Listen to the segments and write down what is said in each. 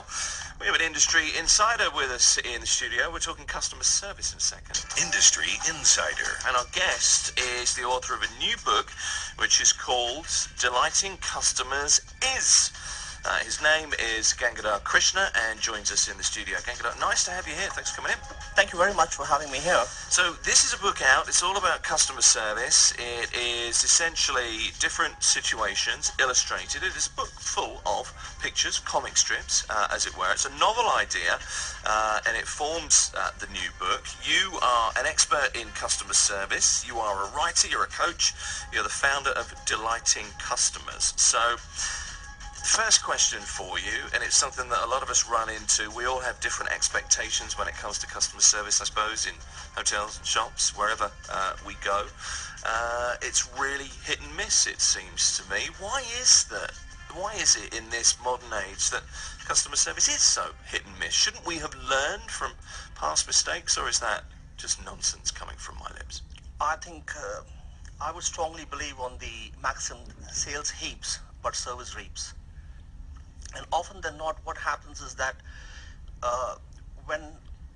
Now, we have an industry insider with us in the studio. We're talking customer service in a second. Industry Insider. And our guest is the author of a new book, which is called Delighting Customers Is. His name is Gangadhar Krishna and joins us in the studio. Gangadhar, nice to have you here. Thanks for coming in. Thank you very much for having me here. So this is a book out. It's all about customer service. It is essentially different situations illustrated. It is a book full of pictures, comic strips, as it were. It's a novel idea, and it forms the new book. You are an expert in customer service. You are a writer. You're a coach. You're the founder of Delighting Customers. So, first question for you, and it's something that a lot of us run into. We all have different expectations when it comes to customer service, I suppose, in hotels and shops, wherever we go. It's really hit and miss, it seems to me. Why is that? Why is it in this modern age that customer service is so hit and miss? Shouldn't we have learned from past mistakes, or is that just nonsense coming from my lips? I think I would strongly believe on the maxim, sales heaps, but service reaps. And often than not, what happens is that when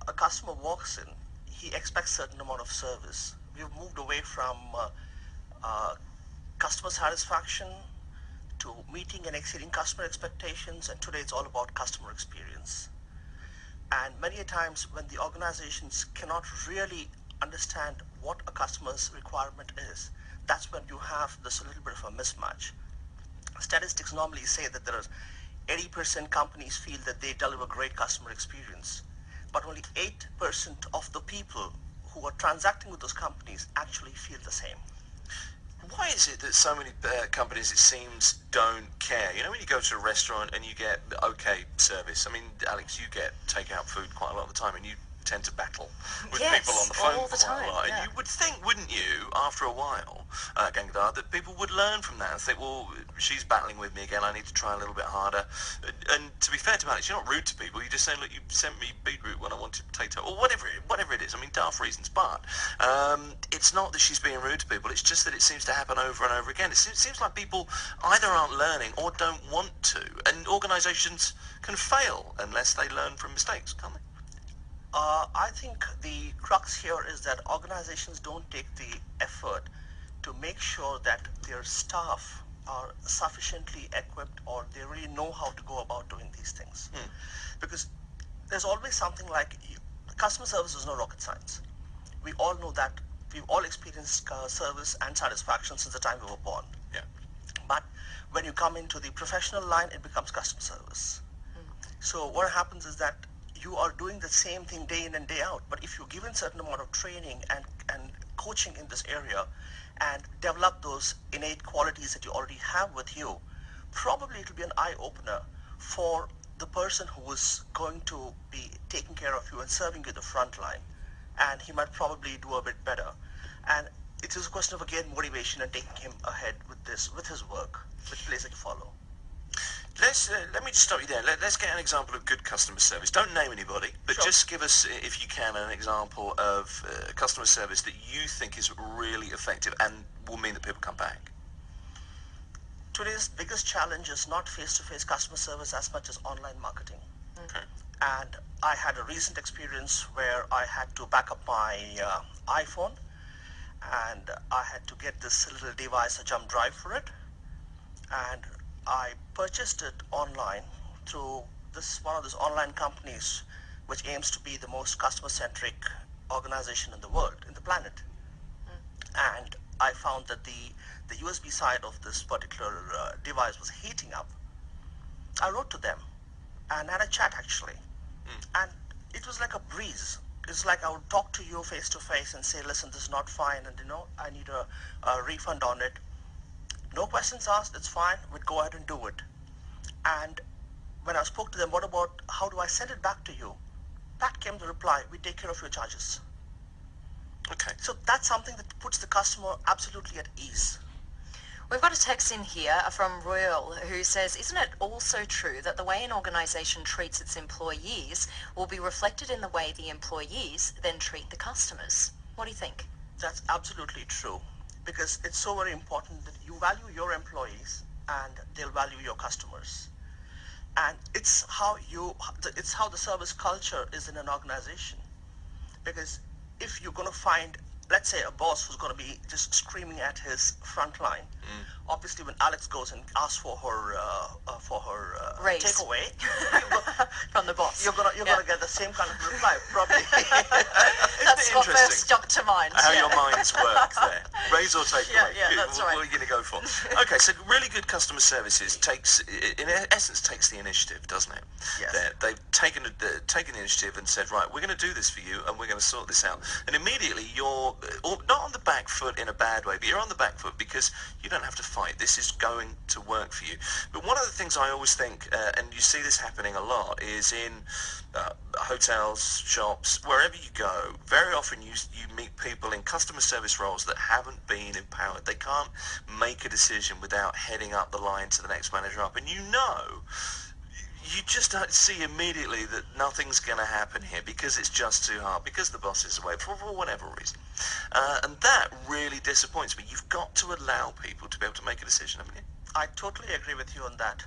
a customer walks in, he expects a certain amount of service. We've moved away from customer satisfaction to meeting and exceeding customer expectations, and today it's all about customer experience. And many a times when the organizations cannot really understand what a customer's requirement is, that's when you have this little bit of a mismatch. Statistics normally say that there are 80% companies feel that they deliver great customer experience, but only 8% of the people who are transacting with those companies actually feel the same. Why is it that so many companies, it seems, don't care? You know, when you go to a restaurant and you get okay service, I mean, Alex, you get takeout food quite a lot of the time, and you tend to battle with people on the phone all the quite time, a lot. yeah. And you would think, wouldn't you, after a while, Gangadhar, that people would learn from that and think, well, she's battling with me again, I need to try a little bit harder. And to be fair to Alex, you're not rude to people. You just say, look, you sent me beetroot when I wanted potato, or whatever it is. I mean, daft reasons, but it's not that she's being rude to people. It's just that it seems to happen over and over again. It seems like people either aren't learning or don't want to, and organisations can fail unless they learn from mistakes, can't they? I think the crux here is that organizations don't take the effort to make sure that their staff are sufficiently equipped, or they really know how to go about doing these things. Because there's always something like, customer service is no rocket science. We all know that. We've all experienced service and satisfaction since the time we were born. Yeah. But when you come into the professional line, it becomes customer service. So what happens is that you are doing the same thing day in and day out, but if you're given a certain amount of training and coaching in this area and develop those innate qualities that you already have with you, probably it will be an eye-opener for the person who is going to be taking care of you and serving you the front line, and he might probably do a bit better. And it is a question of, again, motivation and taking him ahead with his work, which plays a follow. Let me just stop you there. Let's get an example of good customer service. Don't name anybody, but Sure. just give us, if you can, an example of customer service that you think is really effective and will mean that people come back. Today's biggest challenge is not face-to-face customer service as much as online marketing. Okay. And I had a recent experience where I had to back up my iPhone, and I had to get this little device, a jump drive for it, and I purchased it online through one of these online companies which aims to be the most customer-centric organization in the world, in the planet. And I found that the USB side of this particular device was heating up. I wrote to them and had a chat, actually. And it was like a breeze. It's like I would talk to you face to face and say, listen, this is not fine, and I need a refund on it. No questions asked, it's fine, we'd go ahead and do it. And when I spoke to them, what about, how do I send it back to you? Back came the reply, we take care of your charges. Okay. So that's something that puts the customer absolutely at ease. We've got a text in here from Royal who says, isn't it also true that the way an organisation treats its employees will be reflected in the way the employees then treat the customers? What do you think? That's absolutely true, because it's so very important that you value your employees and they'll value your customers. And it's how the service culture is in an organization. Because if you're going to find, let's say, a boss who's going to be just screaming at his front line, obviously when Alex goes and asks for her Raise. takeaway, From the boss. you're gonna get the same kind of reply, probably. That's what interesting first jumped to mind. how yeah. your minds work there? Raise or take Yeah, away? yeah, that's What right. are you going to go for? Okay, so really good customer services in essence, takes the initiative, doesn't it? Yes. They've taken the initiative and said, right, we're going to do this for you, and we're going to sort this out. And immediately you're not on the back foot in a bad way, but you're on the back foot because you don't have to fight. This is going to work for you. But one of the things I always think, and you see this happening a lot, is in hotels, shops, wherever you go. Very often you meet people in customer service roles that haven't been empowered. They can't make a decision without heading up the line to the next manager up. And you just don't see immediately that nothing's going to happen here because it's just too hard, because the boss is away, for whatever reason. And that really disappoints me. You've got to allow people to be able to make a decision, haven't you? I totally agree with you on that.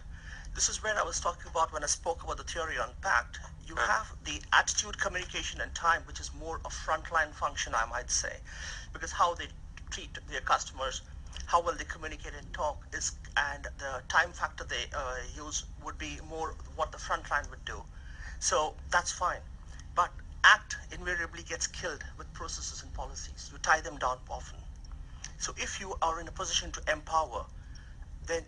This is where I was talking about when I spoke about the theory unpacked. You have the attitude, communication, and time, which is more a frontline function, I might say, because how they treat their customers, how well they communicate and talk and the time factor they use would be more what the frontline would do. So that's fine. But ACT invariably gets killed with processes and policies. You tie them down often. So if you are in a position to empower, then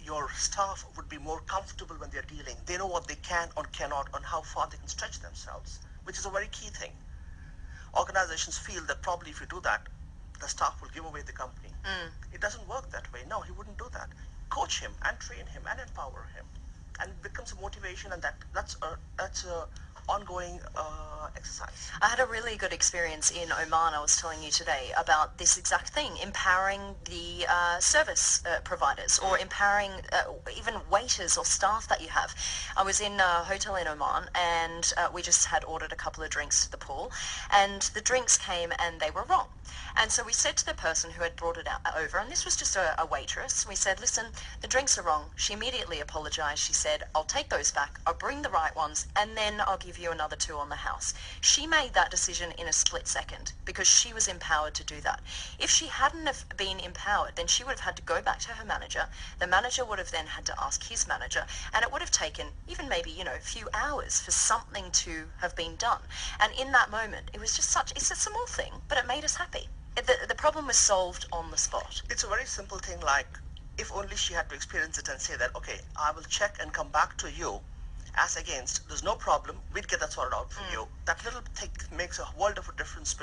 your staff would be more comfortable when they're dealing. They know what they can or cannot and how far they can stretch themselves, which is a very key thing. Organizations feel that probably if you do that, the staff will give away the company. It doesn't work that way. No, he wouldn't do that. Coach him and train him and empower him, and it becomes a motivation, and that's a ongoing exercise. I had a really good experience in Oman. I was telling you today about this exact thing, empowering the service providers, or empowering even waiters or staff that you have. I was in a hotel in Oman, and we just had ordered a couple of drinks to the pool, and the drinks came and they were wrong. And so we said to the person who had brought it over, and this was just a waitress, we said, listen, the drinks are wrong. She immediately apologized. She said, I'll take those back, I'll bring the right ones, and then I'll give you another two on the house. She made that decision in a split second because she was empowered to do that. If she hadn't have been empowered, then she would have had to go back to her manager. The manager would have then had to ask his manager, and it would have taken even maybe, a few hours for something to have been done. And in that moment, it was just it's a small thing, but it made us happy. The problem was solved on the spot. It's a very simple thing, like if only she had to experience it and say that, okay, I will check and come back to you, as against, there's no problem, we'd get that sorted out for you. That little thing makes a world of a difference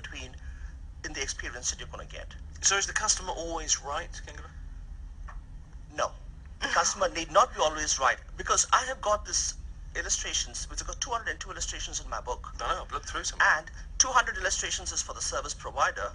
in the experience that you're going to get. So is the customer always right, Kingara? No, the customer need not be always right, because I have got this illustrations, which I've got 202 illustrations in my book. No, I've looked through some. And 200 illustrations is for the service provider,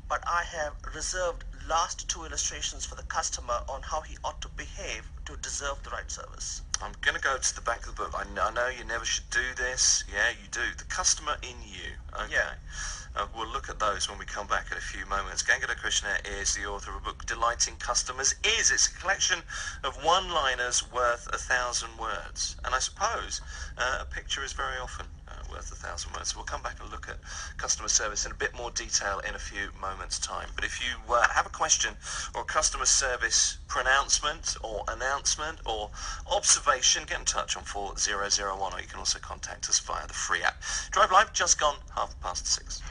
but I have reserved last 2 illustrations for the customer on how he ought to behave to deserve the right service. I'm going to go to the back of the book. I know you never should do this. Yeah, you do. The customer in you. Okay. Yeah. We'll look at those when we come back in a few moments. Gangada Krishna is the author of a book, Delighting Customers It's a collection of one-liners worth 1,000 words. And I suppose a picture is very often worth 1,000 words. So we'll come back and look at customer service in a bit more detail in a few moments' time. But if you have a question or a customer service pronouncement or announcement or observation, get in touch on 4001, or you can also contact us via the free app. Drive Live, just gone 6:30.